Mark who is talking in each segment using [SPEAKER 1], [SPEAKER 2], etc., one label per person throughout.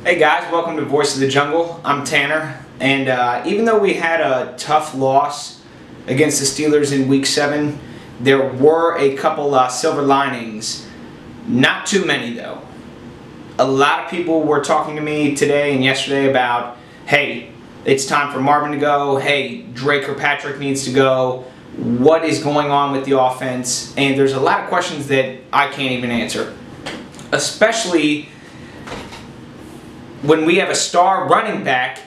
[SPEAKER 1] Hey guys, welcome to Voice of the Jungle. I'm Tanner, and even though we had a tough loss against the Steelers in Week 7, there were a couple silver linings. Not too many though. A lot of people were talking to me today and yesterday about, hey, it's time for Marvin to go, hey, Drake or Patrick needs to go, what is going on with the offense? And there's a lot of questions that I can't even answer. Especially when we have a star running back,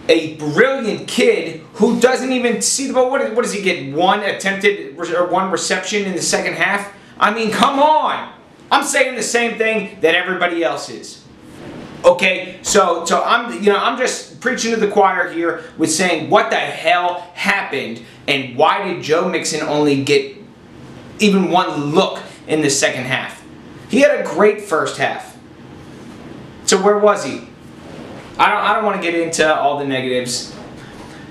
[SPEAKER 1] a brilliant kid who doesn't even see the ball. What does he get? One reception in the second half? I mean, come on! I'm saying the same thing that everybody else is. Okay, so I'm just preaching to the choir here with saying what the hell happened and why did Joe Mixon only get even one look in the second half? He had a great first half. So where was he? I don't want to get into all the negatives.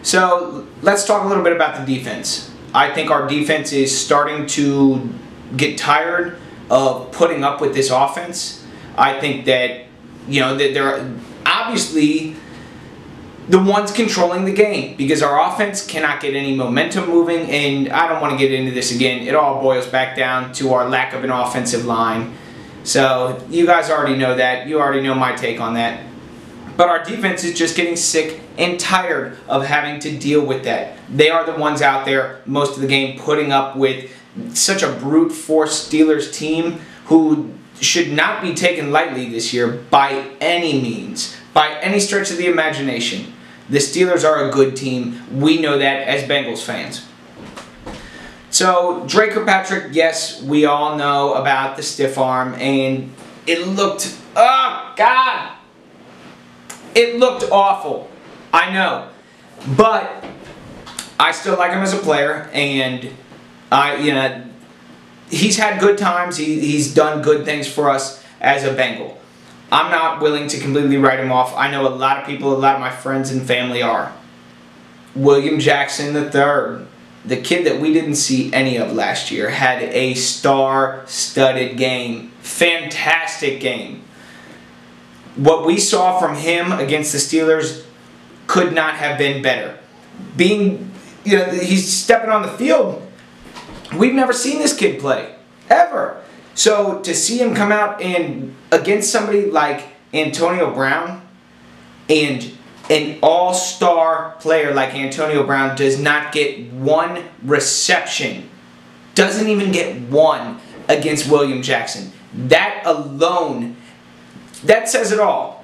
[SPEAKER 1] So let's talk a little bit about the defense. I think our defense is starting to get tired of putting up with this offense. I think that, that they're obviously the ones controlling the game because our offense cannot get any momentum moving, and I don't want to get into this again. It all boils back down to our lack of an offensive line. So you guys already know that. You already know my take on that. But our defense is just getting sick and tired of having to deal with that. They are the ones out there most of the game putting up with such a brute force Steelers team who should not be taken lightly this year by any means, by any stretch of the imagination. The Steelers are a good team. We know that as Bengals fans. So Drake or Patrick, yes, we all know about the stiff arm, and it looked, oh God, it looked awful. I know, but I still like him as a player, and he's had good times. He's done good things for us as a Bengal. I'm not willing to completely write him off. I know a lot of people, a lot of my friends and family are. William Jackson III, the kid that we didn't see any of last year, had a star-studded game. Fantastic game. What we saw from him against the Steelers could not have been better. He's stepping on the field. We've never seen this kid play, ever. So to see him come out and against somebody like Antonio Brown, and an all-star player like Antonio Brown does not get one reception, doesn't even get one against William Jackson. That alone, that says it all.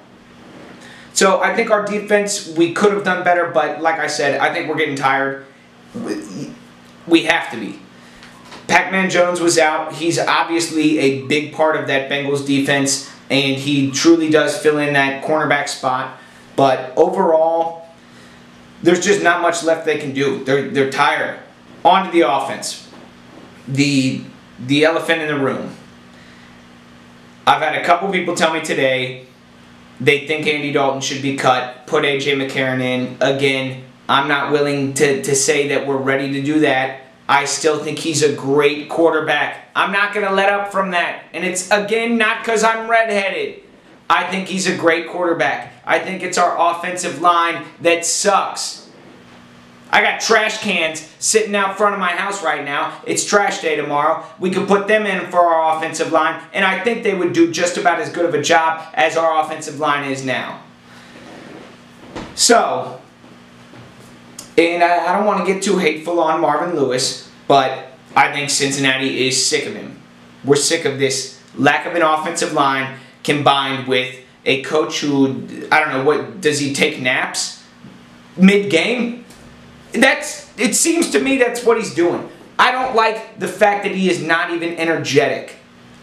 [SPEAKER 1] So I think our defense, we could have done better, but like I said, I think we're getting tired. We have to be. Pac-Man Jones was out. He's obviously a big part of that Bengals defense, and he truly does fill in that cornerback spot. But overall, there's just not much left they can do. They're tired. On to the offense. The elephant in the room. I've had a couple people tell me today they think Andy Dalton should be cut, put A.J. McCarron in. Again, I'm not willing to say that we're ready to do that. I still think he's a great quarterback. I'm not going to let up from that. And it's, again, not because I'm redheaded. I think he's a great quarterback. I think it's our offensive line that sucks. I got trash cans sitting out front of my house right now. It's trash day tomorrow. We could put them in for our offensive line, and I think they would do just about as good of a job as our offensive line is now. So, and I don't want to get too hateful on Marvin Lewis, but I think Cincinnati is sick of him. We're sick of this lack of an offensive line combined with a coach who, I don't know, what, does he take naps mid-game? It seems to me that's what he's doing. I don't like the fact that he is not even energetic.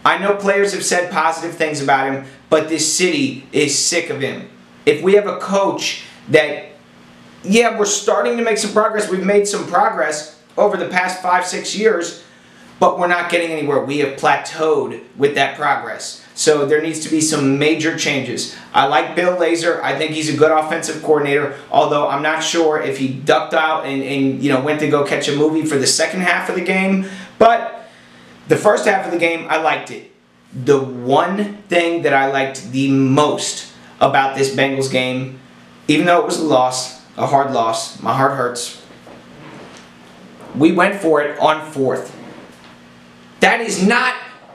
[SPEAKER 1] I know players have said positive things about him, but this city is sick of him. If we have a coach that, yeah, we're starting to make some progress. We've made some progress over the past 5-6 years, but we're not getting anywhere. We have plateaued with that progress. So there needs to be some major changes. I like Bill Lazor. I think he's a good offensive coordinator, although I'm not sure if he ducked out and went to go catch a movie for the second half of the game. But the first half of the game, I liked it. The one thing that I liked the most about this Bengals game. Even though it was a loss, a hard loss, my heart hurts. We went for it on 4th. That is not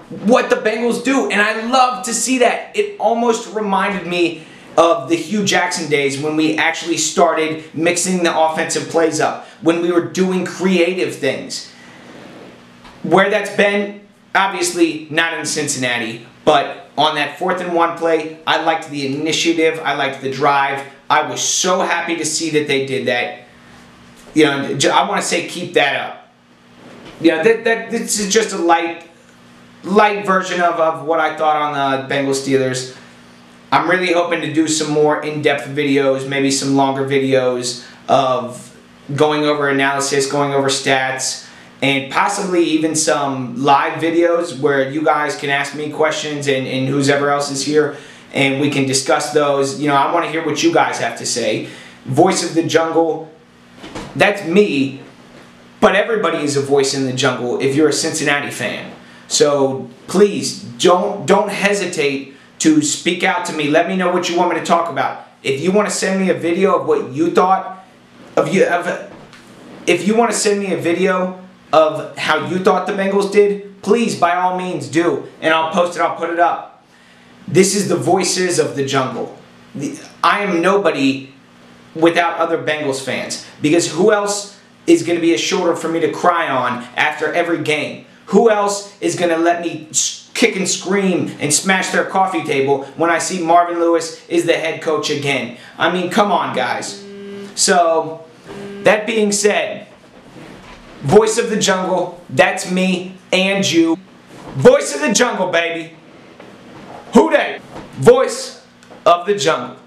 [SPEAKER 1] what the Bengals do, and I love to see that. It almost reminded me of the Hugh Jackson days when we actually started mixing the offensive plays up, when we were doing creative things. Where that's been, obviously not in Cincinnati, but on that 4th and 1 play, I liked the initiative, I liked the drive. I was so happy to see that they did that. You know, I want to say keep that up. You know, this is just a light version of what I thought on the Bengals Steelers. I'm really hoping to do some more in-depth videos, maybe some longer videos of going over analysis, going over stats, and possibly even some live videos where you guys can ask me questions and whoever else is here, and we can discuss those. You know, I want to hear what you guys have to say. Voice of the Jungle, that's me, but everybody is a voice in the jungle if you're a Cincinnati fan. So please don't hesitate to speak out to me. Let me know what you want me to talk about. If you want to send me a video of what you thought if you want to send me a video of how you thought the Bengals did, please by all means do, and I'll post it, I'll put it up. This is the voices of the jungle. I am nobody without other Bengals fans, because who else is going to be a shoulder for me to cry on after every game? Who else is going to let me kick and scream and smash their coffee table when I see Marvin Lewis is the head coach again? I mean, come on, guys. So, that being said, voice of the jungle, that's me and you. Voice of the jungle, baby. Who dey? Voice of the jungle.